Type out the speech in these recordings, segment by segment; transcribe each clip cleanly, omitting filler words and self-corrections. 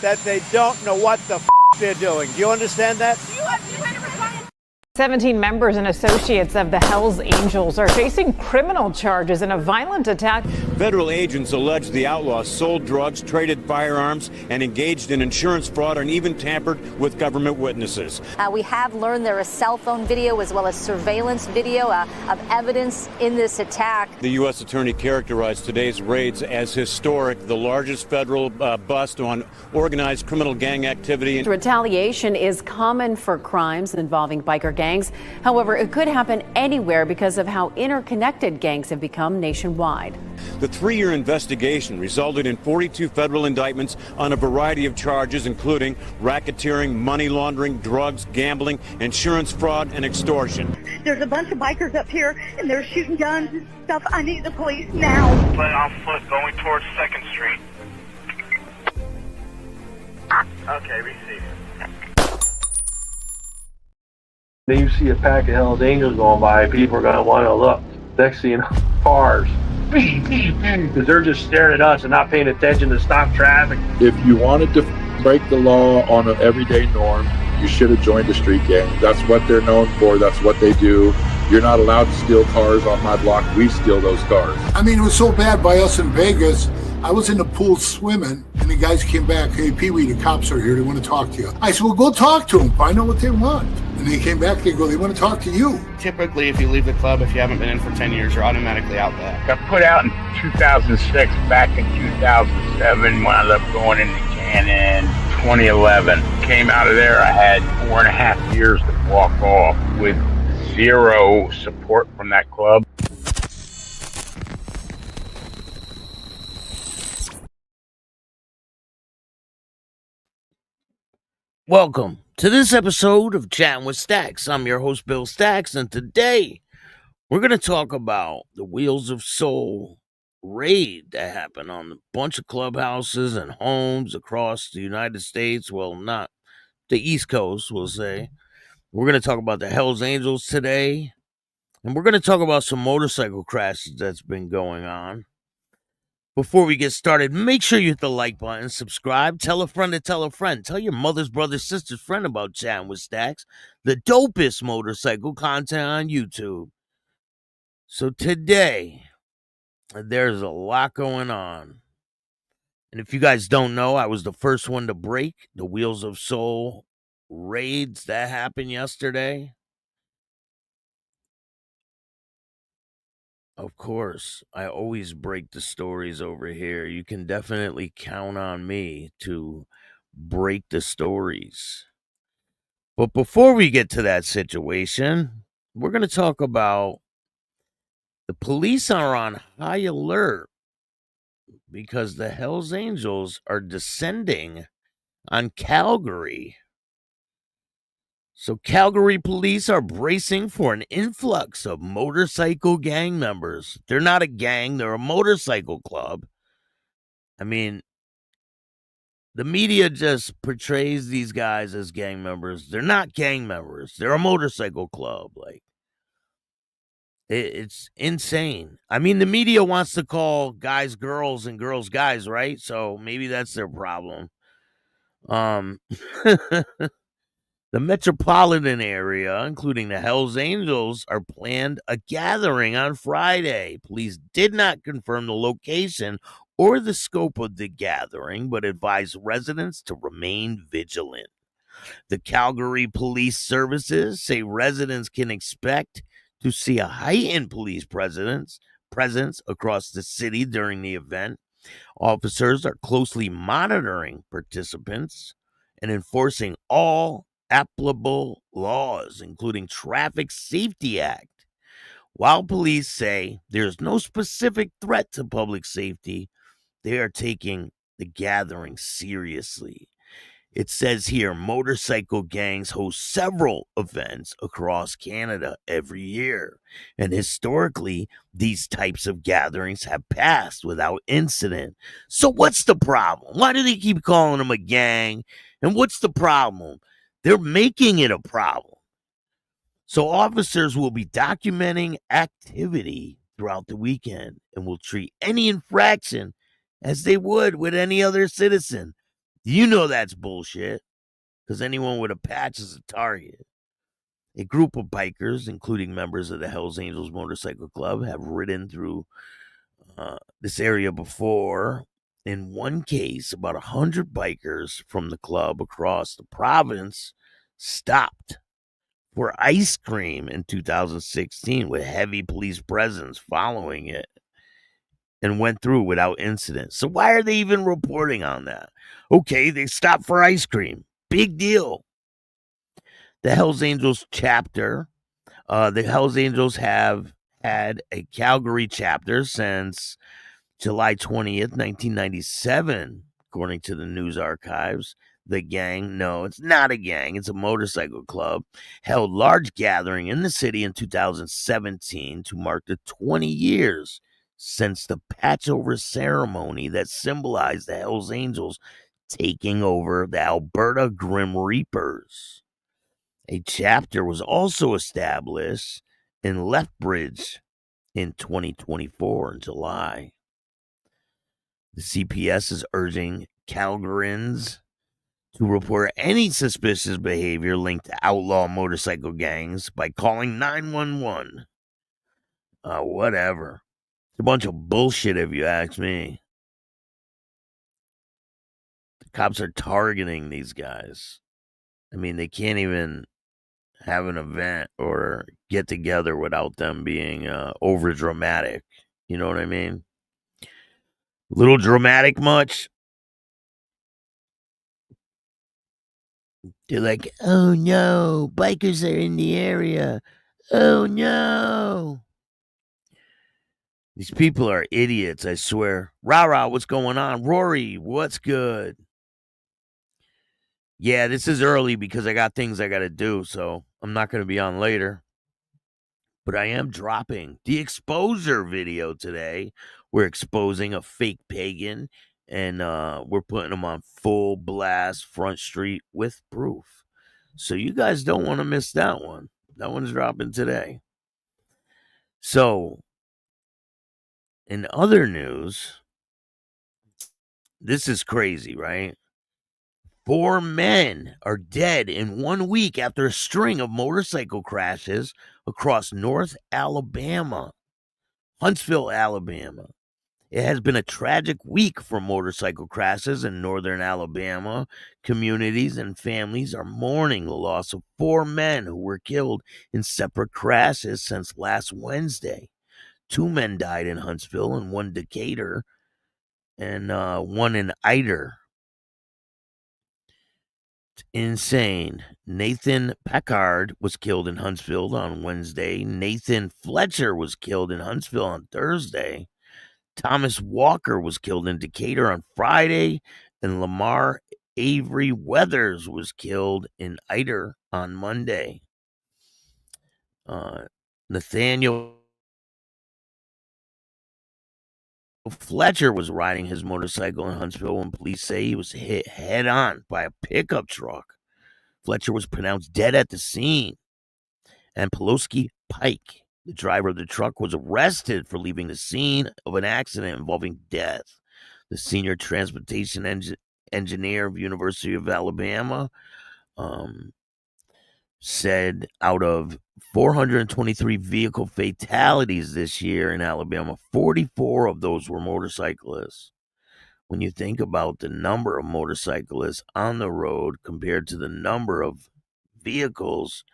that they don't know what the they're doing. Do you understand that? 17 members and associates of the Hells Angels are facing criminal charges in a violent attack. Federal agents allege the outlaws sold drugs, traded firearms, and engaged in insurance fraud and even tampered with government witnesses. We have learned there is cell phone video as well as surveillance video of evidence in this attack. The U.S. Attorney characterized today's raids as historic, the largest federal bust on organized criminal gang activity. Retaliation is common for crimes involving biker gangs. However, it could happen anywhere because of how interconnected gangs have become nationwide. The 3-year investigation resulted in 42 federal indictments on a variety of charges, including racketeering, money laundering, drugs, gambling, insurance fraud, and extortion. There's a bunch of bikers up here, and they're shooting guns and stuff. I need the police now. Put on foot going towards 2nd Street. Okay, receive. Then you see a pack of Hells Angels going by, people are going to want to look. Next thing you know, cars. Because they're just staring at us and not paying attention to stop traffic. If you wanted to break the law on an everyday norm, you should have joined a street gang. That's what they're known for. That's what they do. You're not allowed to steal cars on my block. We steal those cars. I mean, it was so bad by us in Vegas. I was in the pool swimming, and the guys came back. Hey, Pee-wee, the cops are here. They want to talk to you. I said, well, go talk to them. Find out what they want. And they came back. They go, they want to talk to you. Typically, if you leave the club, if you haven't been in for 10 years, you're automatically out back. Got put out in 2006, back in 2007, wound up going into Cannon. 2011. Came out of there, I had 4.5 years to walk off with zero support from that club. Welcome to this episode of Chatting with Stacks. I'm your host, Bill Stacks, and today we're going to talk about the Wheels of Soul raid that happened on a bunch of clubhouses and homes across the United States. Well, not the East Coast, we'll say. We're going to talk about the Hells Angels today, and we're going to talk about some motorcycle crashes that's been going on. Before we get started, make sure you hit the like button, subscribe, tell a friend to tell a friend. Tell your mother's brother, sister's friend about Chatting with Stacks, the dopest motorcycle content on YouTube. So today, there's a lot going on. And if you guys don't know, I was the first one to break the Wheels of Soul raids that happened yesterday. Of course, I always break the stories over here. You can definitely count on me to break the stories. But before we get to that situation, we're going to talk about the police are on high alert because the Hells Angels are descending on Calgary. So Calgary police are bracing for an influx of motorcycle gang members. They're not a gang, they're a motorcycle club. I mean, the media just portrays these guys as gang members. They're not gang members. They're a motorcycle club. Like, it's insane. I mean, the media wants to call guys girls and girls guys, right? So maybe that's their problem. The metropolitan area, including the Hells Angels, are planned a gathering on Friday. Police did not confirm the location or the scope of the gathering, but advised residents to remain vigilant. The Calgary Police Services say residents can expect to see a heightened police presence across the city during the event. Officers are closely monitoring participants and enforcing all applicable laws, including Traffic Safety Act. While police say there's no specific threat to public safety, they are taking the gathering seriously. It says here motorcycle gangs host several events across Canada every year, and historically, these types of gatherings have passed without incident. So what's the problem? Why do they keep calling them a gang? And what's the problem? They're making it a problem. So officers will be documenting activity throughout the weekend and will treat any infraction as they would with any other citizen. You know that's bullshit, because anyone with a patch is a target. A group of bikers, including members of the Hells Angels Motorcycle Club, have ridden through this area before. In one case, about 100 bikers from the club across the province stopped for ice cream in 2016 with heavy police presence following it and went through without incident. So why are they even reporting on that? Okay, they stopped for ice cream. Big deal. The Hells Angels chapter, the Hells Angels have had a Calgary chapter since July 20th, 1997, according to the news archives. The gang, no, it's not a gang, it's a motorcycle club, held large gathering in the city in 2017 to mark the 20 years since the patchover ceremony that symbolized the Hells Angels taking over the Alberta Grim Reapers. A chapter was also established in Lethbridge in 2024 in July. The CPS is urging Calgarians to report any suspicious behavior linked to outlaw motorcycle gangs by calling 911. Whatever. It's a bunch of bullshit if you ask me. The cops are targeting these guys. I mean, they can't even have an event or get together without them being over dramatic. You know what I mean? Little dramatic much? They're like, oh no, bikers are in the area. Oh no. These people are idiots, I swear. Rah-rah, what's going on? Rory, what's good? Yeah, this is early because I got things I got to do, so I'm not going to be on later. But I am dropping the exposure video today. We're exposing a fake pagan, and we're putting him on full blast Front Street with proof. So you guys don't want to miss that one. That one's dropping today. So, in other news, this is crazy, right? 4 men are dead in 1 week after a string of motorcycle crashes across North Alabama, Huntsville, Alabama. It has been a tragic week for motorcycle crashes in northern Alabama. Communities and families are mourning the loss of 4 men who were killed in separate crashes since last Wednesday. 2 men died in Huntsville and 1 in Decatur and 1 in Ider. Insane. Nathan Packard was killed in Huntsville on Wednesday. Nathan Fletcher was killed in Huntsville on Thursday. Thomas Walker was killed in Decatur on Friday, and Lamar Avery Weathers was killed in Ider on Monday. Nathaniel Fletcher was riding his motorcycle in Huntsville when police say he was hit head on by a pickup truck. Fletcher was pronounced dead at the scene. And Pulaski Pike, the driver of the truck, was arrested for leaving the scene of an accident involving death. The senior transportation engineer of University of Alabama said out of 423 vehicle fatalities this year in Alabama, 44 of those were motorcyclists. When you think about the number of motorcyclists on the road compared to the number of vehicles,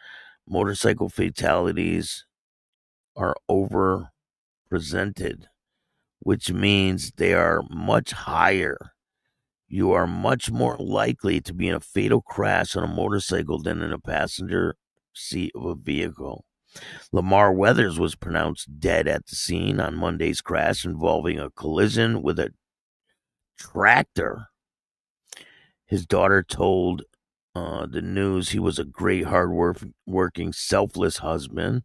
motorcycle fatalities are overrepresented, which means they are much higher. You are much more likely to be in a fatal crash on a motorcycle than in a passenger seat of a vehicle. Lamar Weathers was pronounced dead at the scene on Monday's crash involving a collision with a tractor. His daughter told the news he was a great, hard-working, selfless husband,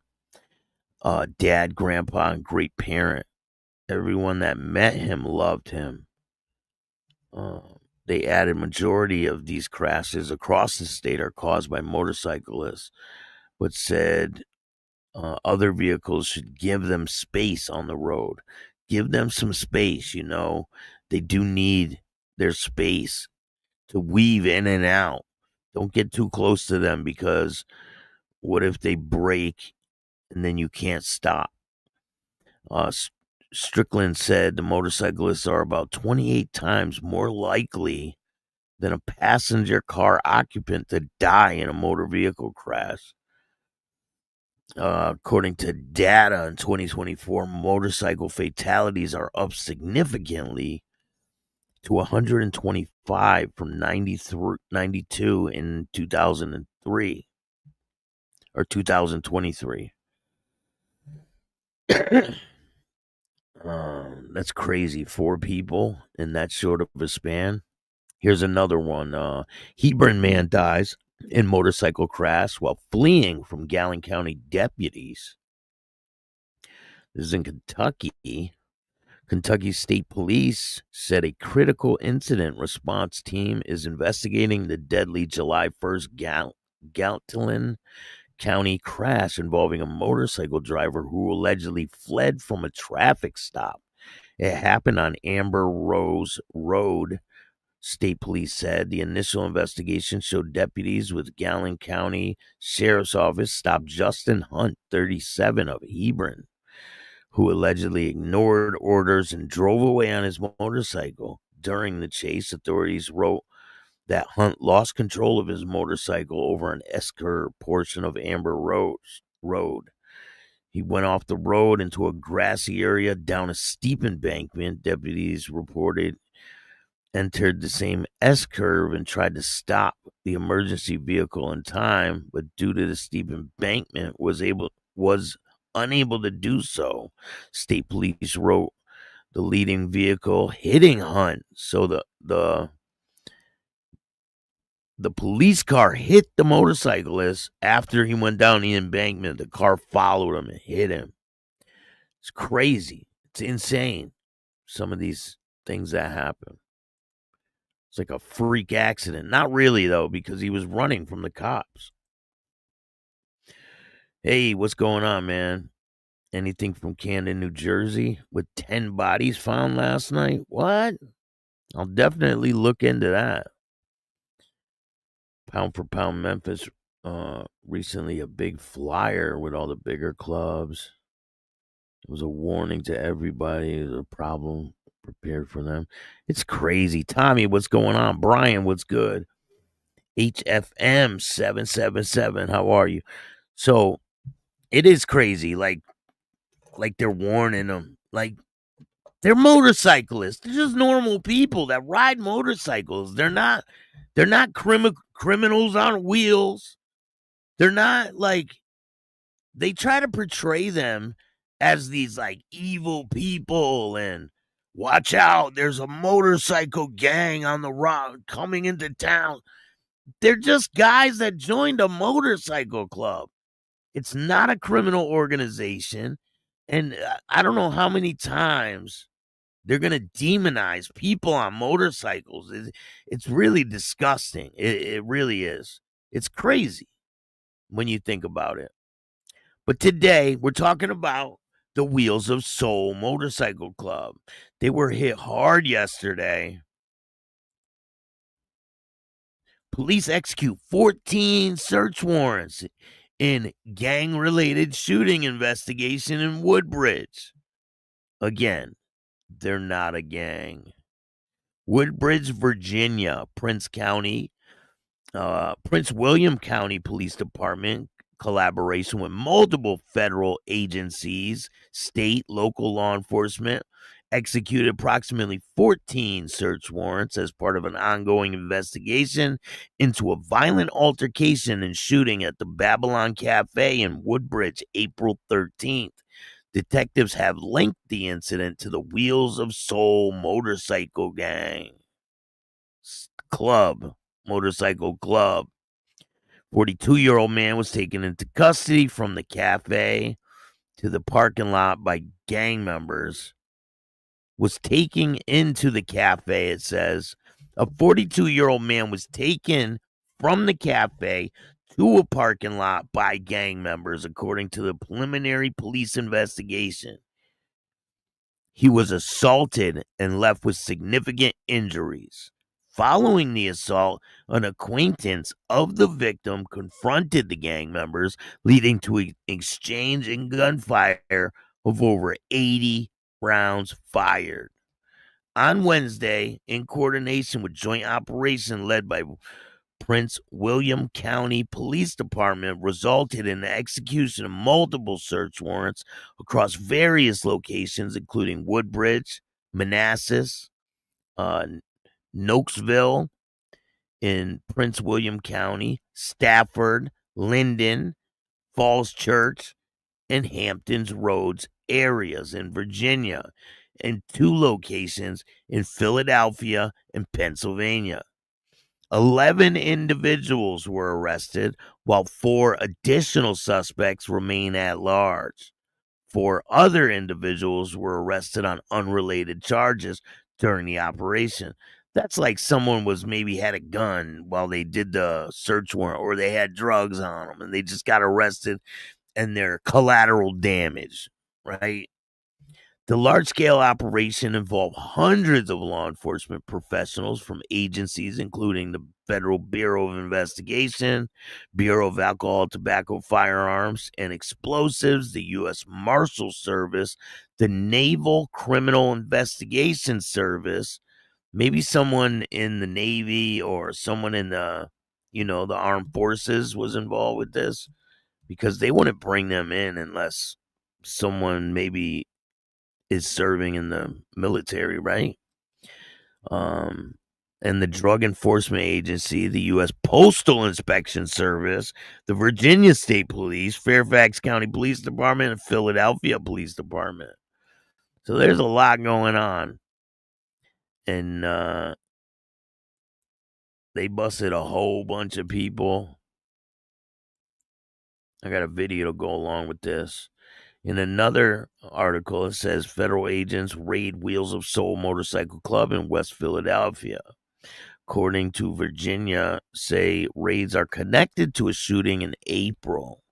dad, grandpa, and great parent. Everyone that met him loved him. They added majority of these crashes across the state are caused by motorcyclists, but said other vehicles should give them space on the road. Give them some space, you know. They do need their space to weave in and out. Don't get too close to them, because what if they break and then you can't stop? Strickland said the motorcyclists are about 28 times more likely than a passenger car occupant to die in a motor vehicle crash. According to data in 2024, motorcycle fatalities are up significantly to 125 from 92 in 2003 or 2023. That's crazy. 4 people in that short of a span. Here's another one. Hebron man dies in motorcycle crash while fleeing from Gallen County deputies. This is in Kentucky. Kentucky State Police said a critical incident response team is investigating the deadly July 1st Gallatin County crash involving a motorcycle driver who allegedly fled from a traffic stop. It happened on Amber Rose Road, State Police said. The initial investigation showed deputies with Gallen County Sheriff's Office stopped Justin Hunt, 37, of Hebron, who allegedly ignored orders and drove away on his motorcycle. During the chase, authorities wrote that Hunt lost control of his motorcycle over an S-curve portion of Amber Road. He went off the road into a grassy area down a steep embankment. Deputies reported entered the same S-curve and tried to stop the emergency vehicle in time, but due to the steep embankment was unable to do so. State Police wrote the leading vehicle hitting Hunt. So the police car hit the motorcyclist after he went down the embankment. The car followed him and hit him. It's crazy. It's insane. Some of these things that happen. It's like a freak accident. Not really, though, because he was running from the cops. Hey, what's going on, man? Anything from Camden, New Jersey, with 10 bodies found last night? What? I'll definitely look into that. Pound for pound Memphis, recently a big flyer with all the bigger clubs. It was a warning to everybody. There's a problem prepared for them. It's crazy. Tommy, what's going on? Brian, what's good? HFM 777, how are you? So it is crazy. Like they're warning them. Like, they're motorcyclists. They're just normal people that ride motorcycles. They're not criminals on wheels. They're not like, they try to portray them as these like evil people and watch out, there's a motorcycle gang on the road coming into town. They're just guys that joined a motorcycle club. It's not a criminal organization. And I don't know how many times they're going to demonize people on motorcycles. It's really disgusting. It really is. It's crazy when you think about it. But today, we're talking about the Wheels of Soul Motorcycle Club. They were hit hard yesterday. Police execute 14 search warrants in gang-related shooting investigation in Woodbridge. Again, they're not a gang. Woodbridge, Virginia, Prince William County Police Department, collaboration with multiple federal agencies, state, local law enforcement, executed approximately 14 search warrants as part of an ongoing investigation into a violent altercation and shooting at the Babylon Cafe in Woodbridge, April 13th. Detectives have linked the incident to the Wheels of Soul Motorcycle Gang Motorcycle Club. 42-year-old man was taken into custody from the cafe to the parking lot by gang members. Was taken into the cafe, it says. A 42-year-old man was taken from the cafe to a parking lot by gang members, according to the preliminary police investigation. He was assaulted and left with significant injuries. Following the assault, an acquaintance of the victim confronted the gang members, leading to an exchange and gunfire of over 80 rounds fired. On Wednesday, in coordination with joint operation led by Prince William County Police Department, resulted in the execution of multiple search warrants across various locations, including Woodbridge, Manassas, Nokesville in Prince William County, Stafford, Linden, Falls Church, and Hamptons Roads areas in Virginia, and 2 locations in Philadelphia and Pennsylvania. 11 individuals were arrested, while 4 additional suspects remain at large. 4 other individuals were arrested on unrelated charges during the operation. That's like someone was maybe had a gun while they did the search warrant, or they had drugs on them and they just got arrested and they're collateral damage, right? The large-scale operation involved hundreds of law enforcement professionals from agencies including the Federal Bureau of Investigation, Bureau of Alcohol, Tobacco, Firearms, and Explosives, the U.S. Marshal Service, the Naval Criminal Investigation Service, maybe someone in the Navy or someone in the armed forces was involved with this, because they wouldn't bring them in unless someone maybe is serving in the military, right? And the Drug Enforcement Agency, the U.S. Postal Inspection Service, the Virginia State Police, Fairfax County Police Department, and Philadelphia Police Department. So there's a lot going on. And they busted a whole bunch of people. I got a video to go along with this. In another article, it says federal agents raid Wheels of Soul Motorcycle Club in West Philadelphia. According to Virginia, say raids are connected to a shooting in April.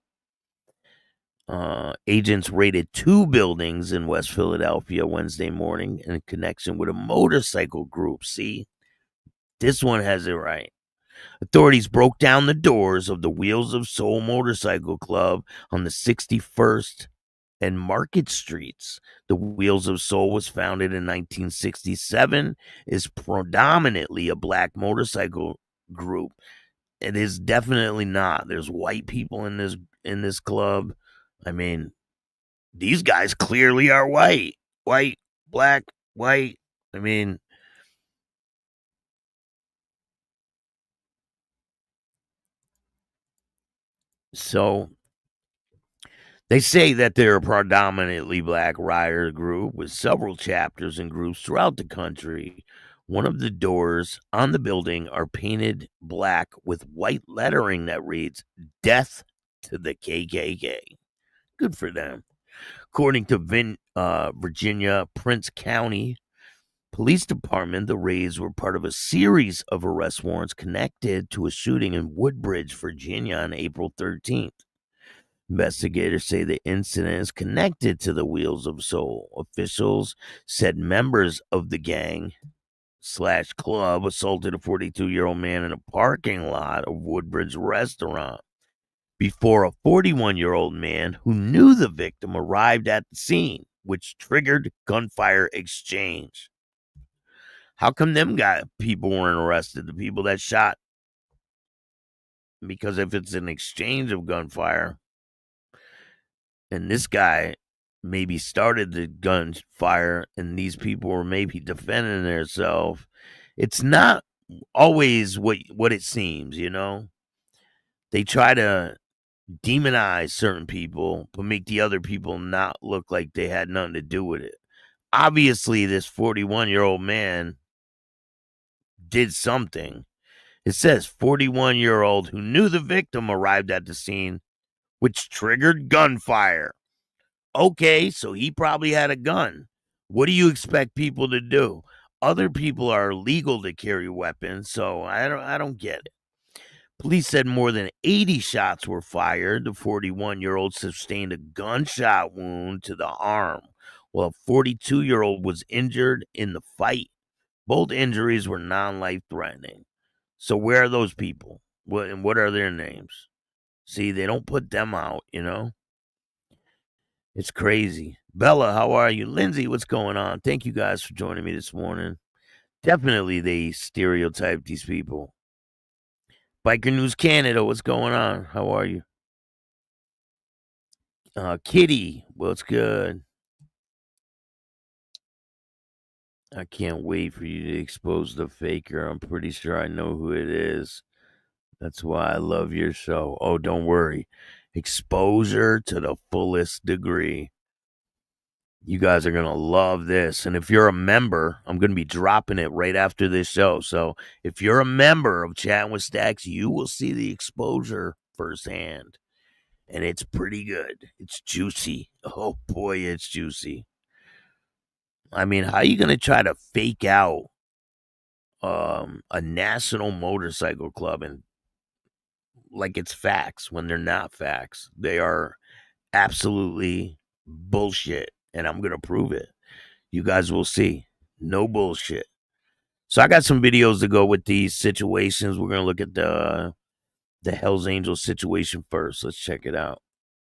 Agents raided 2 buildings in West Philadelphia Wednesday morning in connection with a motorcycle group. See, this one has it right. Authorities broke down the doors of the Wheels of Soul Motorcycle Club on the 61st and Market Streets. The Wheels of Soul was founded in 1967, is predominantly a black motorcycle group. It is definitely not. There's white people in this club. I mean, these guys clearly are white. White, black, white. I mean, so they say that they're a predominantly black rider group with several chapters and groups throughout the country. One of the doors on the building are painted black with white lettering that reads, "Death to the KKK." Good for them. According to Virginia Prince County Police Department, the raids were part of a series of arrest warrants connected to a shooting in Woodbridge, Virginia on April 13th. Investigators say the incident is connected to the Wheels of Soul. Officials said members of the gang / club assaulted a 42-year-old man in a parking lot of Woodbridge restaurant before a 41-year-old man who knew the victim arrived at the scene, which triggered gunfire exchange. How come them people weren't arrested, the people that shot? Because if it's an exchange of gunfire, and this guy maybe started the gunfire and these people were maybe defending themselves, it's not always what it seems, you know? They try to demonize certain people, but make the other people not look like they had nothing to do with it. Obviously, this 41-year-old man did something. It says 41-year-old who knew the victim arrived at the scene, which triggered gunfire. Okay, so he probably had a gun. What do you expect people to do? Other people are legal to carry weapons, so I don't get it. Police said more than 80 shots were fired. The 41-year-old sustained a gunshot wound to the arm, while a 42-year-old was injured in the fight. Both injuries were non-life threatening. So where are those people? What are their names? See, they don't put them out, you know? It's crazy. Bella, how are you? Lindsay, what's going on? Thank you guys for joining me this morning. Definitely they stereotype these people. Biker News Canada, what's going on? How are you? Kitty, what's good? I can't wait for you to expose the faker. I'm pretty sure I know who it is. That's why I love your show. Oh, don't worry. Exposure to the fullest degree. You guys are going to love this. And if you're a member, I'm going to be dropping it right after this show. So if you're a member of Chatting with Stacks, you will see the exposure firsthand. And it's pretty good. It's juicy. Oh, boy, it's juicy. I mean, how are you going to try to fake out a national motorcycle club and like it's facts when they're not facts? They are absolutely bullshit, and I'm going to prove it. You guys will see. No bullshit. So I got some videos to go with these situations. We're going to look at the Hells Angels situation first. Let's check it out.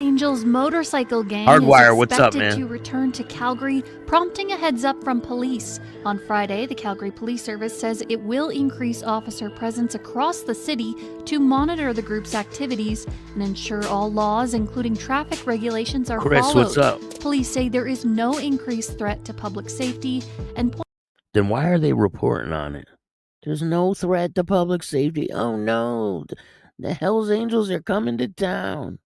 Angels motorcycle gang Hardwire, is what's up, expected man? to return to Calgary, prompting a heads up from police. On Friday, the Calgary Police Service says it will increase officer presence across the city to monitor the group's activities and ensure all laws, including traffic regulations, are Chris, followed. what's up? Police say there is no increased threat to public safety and Then why are they reporting on it? There's no threat to public safety. Oh no, the Hells Angels are coming to town.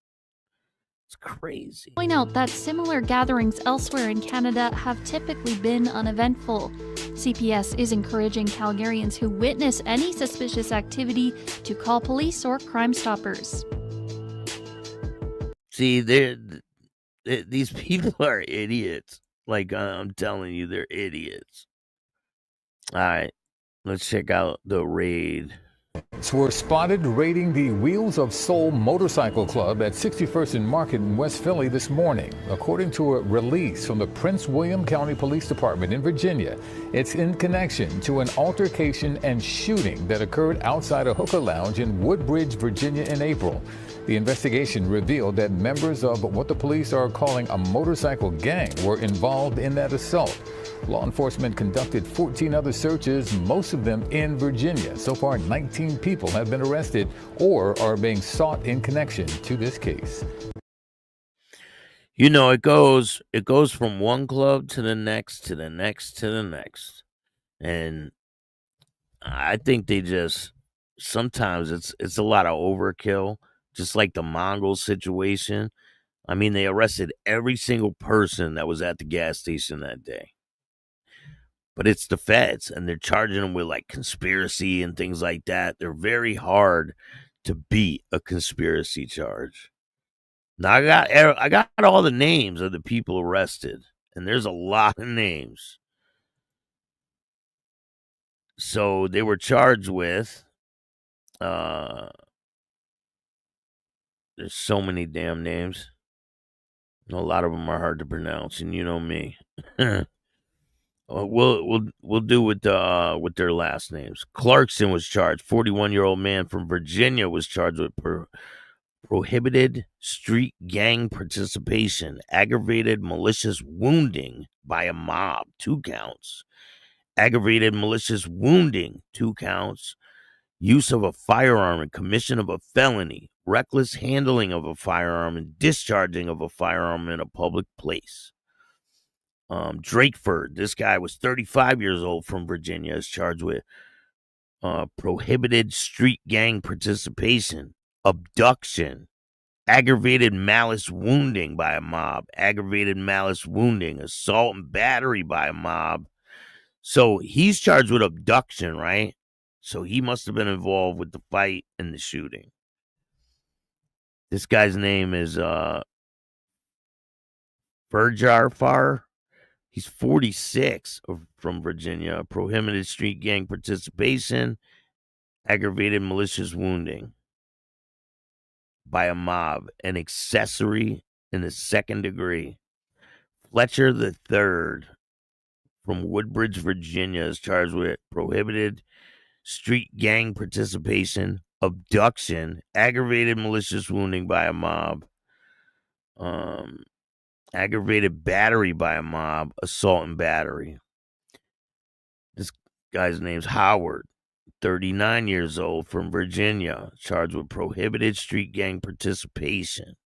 It's crazy. point out that similar gatherings elsewhere in Canada have typically been uneventful. CPS is encouraging Calgarians who witness any suspicious activity to call police or Crime Stoppers. See, these people are idiots. Like, I'm telling you, they're idiots. All right, let's check out the raid. Were spotted raiding the Wheels of Soul Motorcycle Club at 61st and Market in West Philly this morning. According to a release from the Prince William County Police Department in Virginia, it's in connection to an altercation and shooting that occurred outside a hookah lounge in Woodbridge, Virginia in April. The investigation revealed that members of what the police are calling a motorcycle gang were involved in that assault. Law enforcement conducted 14 other searches, most of them in Virginia. So far, 19 people have been arrested or are being sought in connection to this case. You know, it goes from one club to the next, to the next, to the next. And I think they just, sometimes it's a lot of overkill, just like the Mongol situation. I mean, they arrested every single person that was at the gas station that day. But it's the feds, and they're charging them with like conspiracy and things like that. They're very hard to beat a conspiracy charge. Now I got all the names of the people arrested, and there's a lot of names. So they were charged with there's so many damn names. A lot of them are hard to pronounce, and you know me. We'll do with their last names. Clarkson was charged. 41-year-old man from Virginia was charged with prohibited street gang participation, aggravated malicious wounding by a mob, 2 counts. Aggravated malicious wounding, 2 counts. Use of a firearm and commission of a felony, reckless handling of a firearm and discharging of a firearm in a public place. Drakeford, this guy was 35 years old from Virginia, is charged with prohibited street gang participation, abduction, aggravated malice wounding by a mob, aggravated malice wounding, assault and battery by a mob. So he's charged with abduction, right? So he must have been involved with the fight and the shooting. This guy's name is Far. He's 46 from Virginia. Prohibited street gang participation, aggravated malicious wounding by a mob, an accessory in the 2nd degree. Fletcher III from Woodbridge, Virginia, is charged with prohibited street gang participation, abduction, aggravated malicious wounding by a mob, aggravated battery by a mob, assault and battery. This guy's name's Howard, 39 years old, from Virginia, charged with prohibited street gang participation,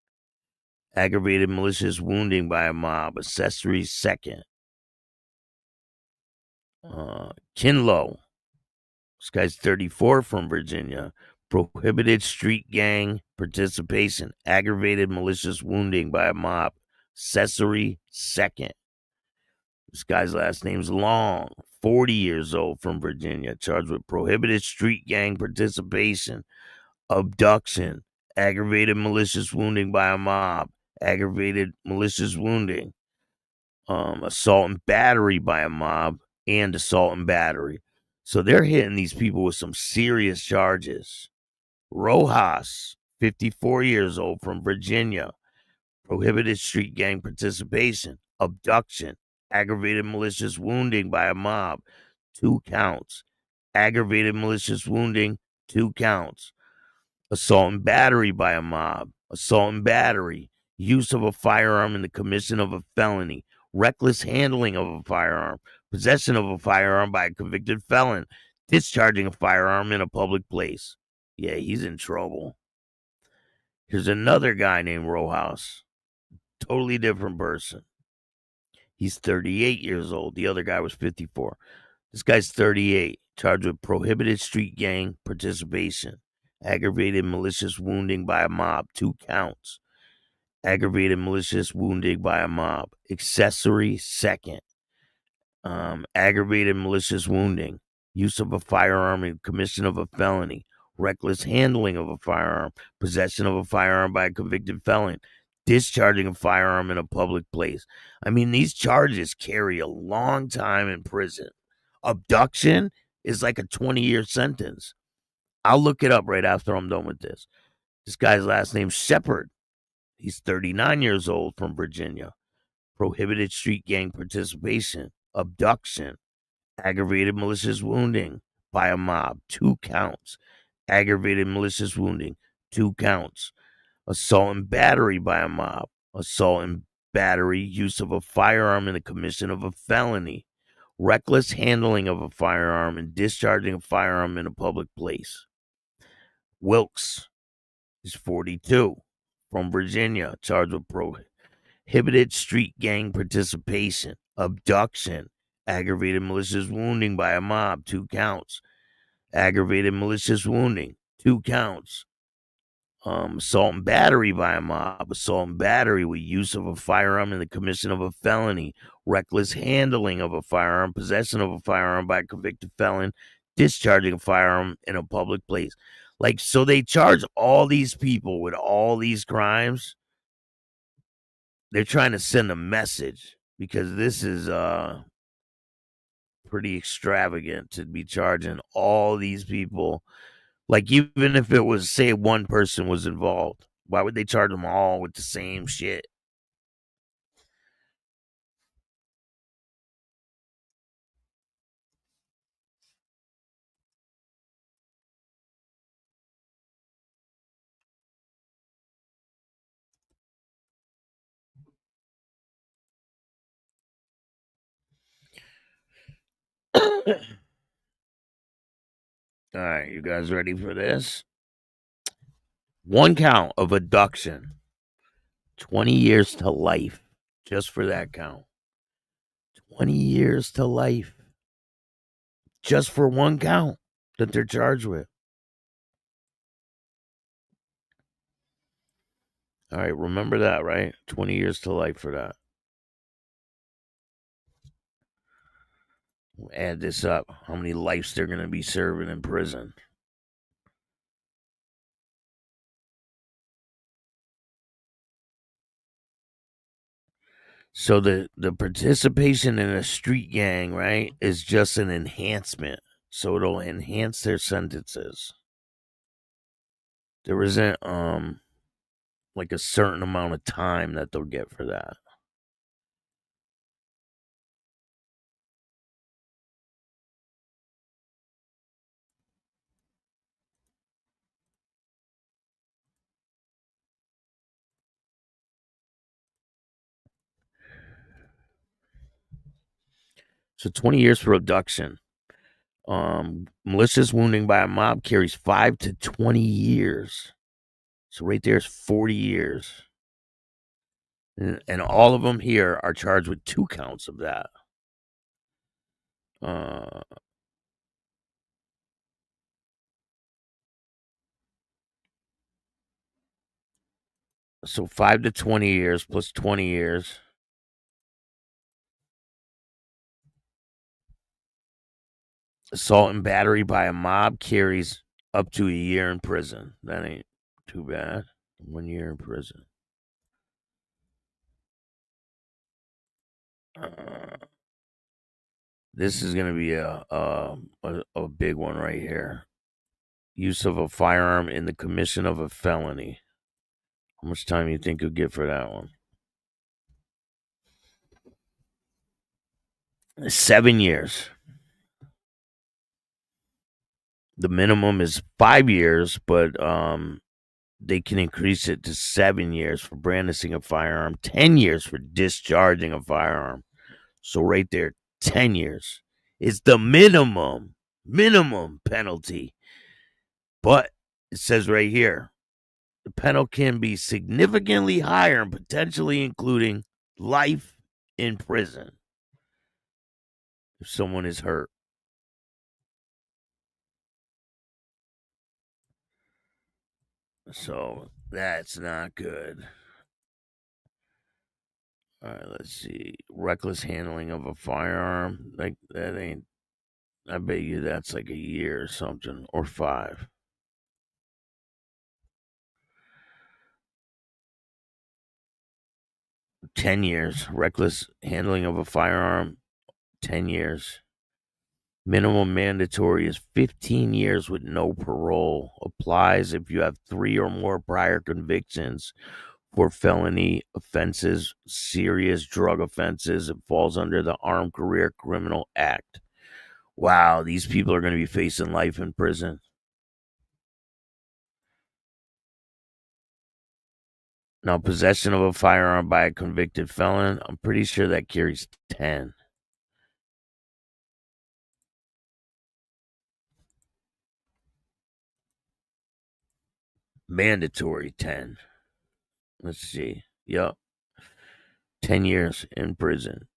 aggravated malicious wounding by a mob, accessory second. Kinlow, this guy's 34, from Virginia, prohibited street gang participation, aggravated malicious wounding by a mob, accessory second. This guy's last name's Long, 40 years old, from Virginia, charged with prohibited street gang participation, abduction, aggravated malicious wounding by a mob, aggravated malicious wounding, assault and battery by a mob, and assault and battery. So they're hitting these people with some serious charges. Rojas, 54 years old, from Virginia, prohibited street gang participation, abduction, aggravated malicious wounding by a mob, 2 counts. Aggravated malicious wounding, 2 counts. Assault and battery by a mob, assault and battery, use of a firearm in the commission of a felony, reckless handling of a firearm, possession of a firearm by a convicted felon, discharging a firearm in a public place. Yeah, he's in trouble. Here's another guy named Rojas. Totally different person. He's 38 years old. The other guy was 54. This guy's 38, charged with prohibited street gang participation, aggravated malicious wounding by a mob, 2 counts. Aggravated malicious wounding by a mob, accessory second. Aggravated malicious wounding, use of a firearm in commission of a felony, reckless handling of a firearm, possession of a firearm by a convicted felon, discharging a firearm in a public place. I mean, these charges carry a long time in prison. Abduction is like a 20-year sentence. I'll look it up right after I'm done with this. This guy's last name's Shepard. He's 39 years old, from Virginia. Prohibited street gang participation, abduction, aggravated malicious wounding by a mob, 2 counts. Aggravated malicious wounding, 2 counts. Assault and battery by a mob, assault and battery, use of a firearm in the commission of a felony, reckless handling of a firearm and discharging a firearm in a public place. Wilkes is 42, from Virginia, charged with prohibited street gang participation, abduction, aggravated malicious wounding by a mob, 2 counts. Aggravated malicious wounding, 2 counts. Assault and battery by a mob, assault and battery with use of a firearm in the commission of a felony, reckless handling of a firearm, possession of a firearm by a convicted felon, discharging a firearm in a public place. Like, so they charge all these people with all these crimes. They're trying to send a message, because this is pretty extravagant to be charging all these people. Like, even if it was, say, one person was involved, why would they charge them all with the same shit? All right, you guys ready for this? 1 count of abduction, 20 years to life, just for that count. 20 years to life, just for 1 count that they're charged with. All right, remember that, right? 20 years to life for that. We'll add this up, how many lives they're going to be serving in prison. So the participation in a street gang, right, is just an enhancement. So it'll enhance their sentences. There isn't like a certain amount of time that they'll get for that. So 20 years for abduction. Malicious wounding by a mob carries 5 to 20 years. So right there's 40 years. And all of them here are charged with 2 counts of that. So 5 to 20 years plus 20 years. Assault and battery by a mob carries up to a year in prison. That ain't too bad. 1 year in prison. This is going to be a big one right here. Use of a firearm in the commission of a felony. How much time do you think you'll get for that one? 7 years. The minimum is 5 years, but they can increase it to 7 years for brandishing a firearm, 10 years for discharging a firearm. So right there, 10 years is the minimum penalty. But it says right here, the penalty can be significantly higher and potentially including life in prison if someone is hurt. So that's not good. All right, let's see. Reckless handling of a firearm. Like, that ain't, I bet you that's like a year or something, or 5. $10 years. Reckless handling of a firearm, 10 years. Minimum mandatory is 15 years with no parole. Applies if you have 3 or more prior convictions for felony offenses, serious drug offenses. It falls under the Armed Career Criminal Act. Wow, these people are going to be facing life in prison. Now, possession of a firearm by a convicted felon, I'm pretty sure that carries 10. Mandatory 10. Let's see. Yup. 10 years in prison.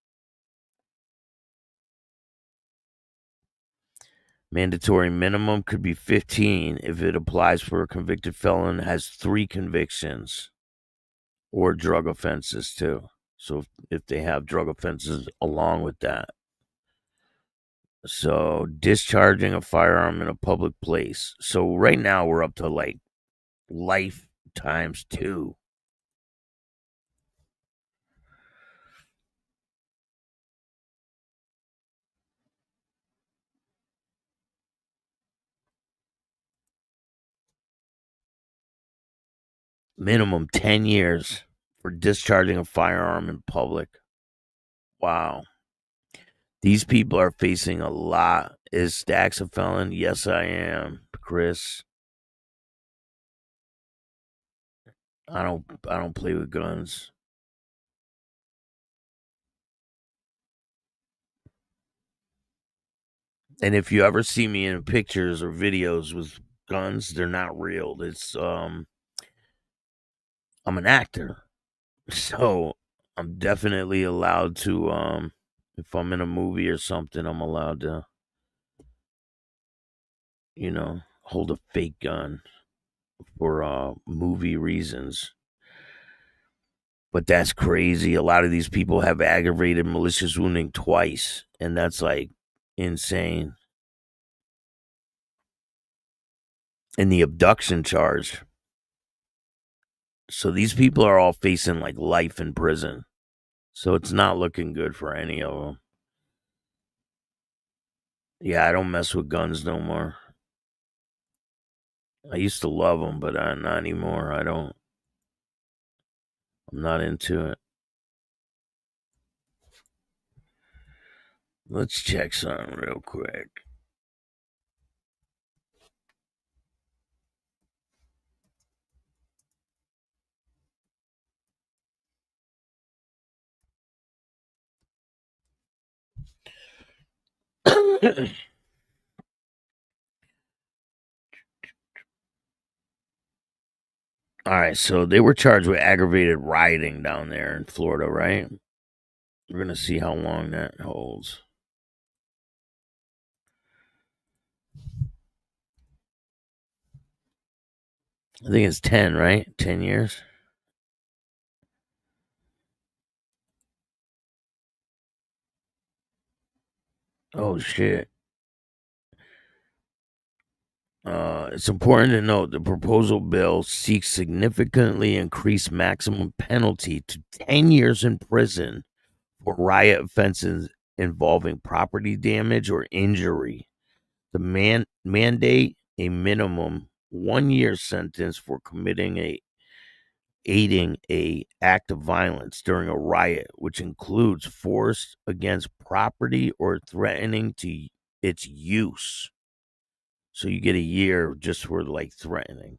Mandatory minimum could be 15 if it applies for a convicted felon has 3 convictions or drug offenses too. So if they have drug offenses along with that. So discharging a firearm in a public place. So right now we're up to like life times 2. Minimum 10 years for discharging a firearm in public. Wow. These people are facing a lot. Is Stacks a felon? Yes, I am, Chris. I don't play with guns. And if you ever see me in pictures or videos with guns, they're not real. It's I'm an actor. So I'm definitely allowed to if I'm in a movie or something, I'm allowed to hold a fake gun for movie reasons. But that's crazy. A lot of these people have aggravated malicious wounding twice, and that's like insane. And the abduction charge. So these people are all facing like life in prison. So it's not looking good for any of them. Yeah, I don't mess with guns no more. I used to love them, but not anymore. I'm not into it. Let's check something real quick. All right, so they were charged with aggravated rioting down there in Florida, right? We're going to see how long that holds. I think it's 10, right? 10 years. Oh, shit. It's important to note the proposal bill seeks significantly increased maximum penalty to 10 years in prison for riot offenses involving property damage or injury. The mandate a minimum 1-year sentence for aiding a act of violence during a riot, which includes force against property or threatening to its use. So you get a year just for like threatening.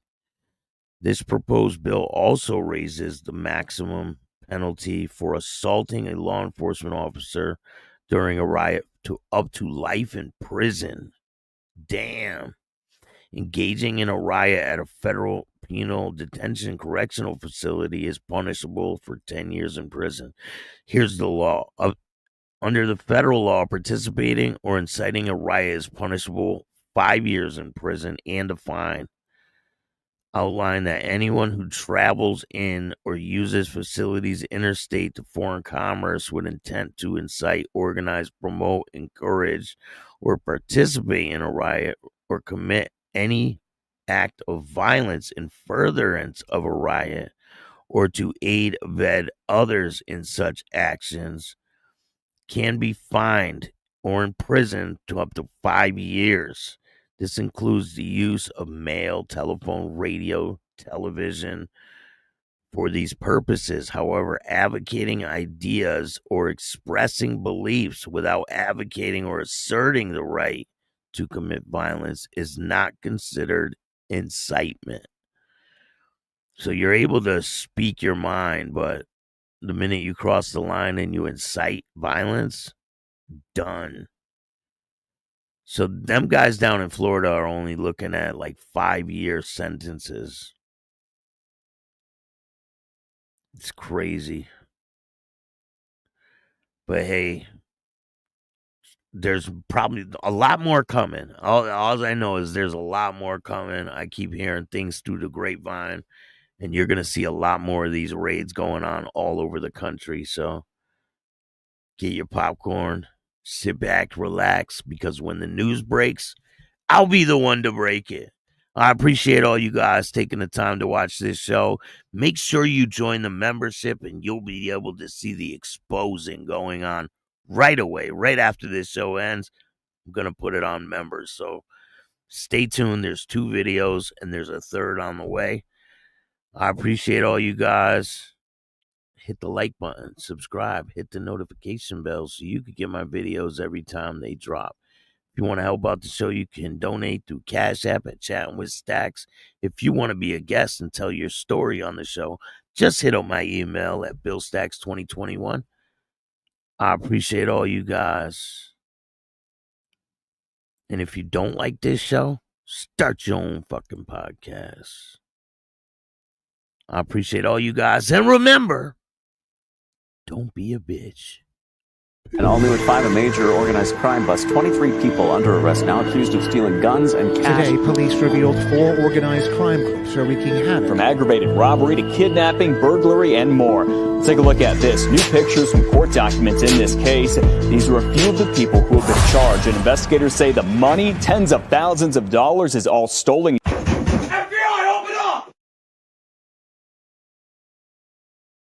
This proposed bill also raises the maximum penalty for assaulting a law enforcement officer during a riot to up to life in prison. Damn. Engaging in a riot at a federal penal detention correctional facility is punishable for 10 years in prison. Here's the law. Under the federal law, participating or inciting a riot is punishable 5 years in prison and a fine. Outline that anyone who travels in or uses facilities interstate to foreign commerce with intent to incite, organize, promote, encourage, or participate in a riot or commit any act of violence in furtherance of a riot or to aid, abet others in such actions can be fined or imprisoned to up to 5 years. This includes the use of mail, telephone, radio, television for these purposes. However, advocating ideas or expressing beliefs without advocating or asserting the right to commit violence is not considered incitement. So you're able to speak your mind, but the minute you cross the line and you incite violence, done. So them guys down in Florida are only looking at like 5-year sentences. It's crazy. But hey, there's probably a lot more coming. All I know is there's a lot more coming. I keep hearing things through the grapevine, and you're going to see a lot more of these raids going on all over the country. So get your popcorn. Sit back, relax, because when the news breaks, I'll be the one to break it. I appreciate all you guys taking the time to watch this show. Make sure you join the membership and you'll be able to see the exposing going on right away, right after this show ends. I'm going to put it on members, so stay tuned. There's 2 videos and there's a third on the way. I appreciate all you guys. Hit the like button, subscribe, hit the notification bell so you can get my videos every time they drop. If you want to help out the show, you can donate through Cash App at Chatting with Stacks. If you want to be a guest and tell your story on the show, just hit up my email at billstacks2021. I appreciate all you guys. And if you don't like this show, start your own fucking podcast. I appreciate all you guys. And remember, don't be a bitch. And all new at 5, a major organized crime bust. 23 people under arrest now accused of stealing guns and cash. Today, police revealed 4 organized crime groups are wreaking havoc. From aggravated robbery to kidnapping, burglary, and more. Let's take a look at this. New pictures from court documents in this case. These are a few of the people who have been charged. And investigators say the money, tens of thousands of dollars, is all stolen.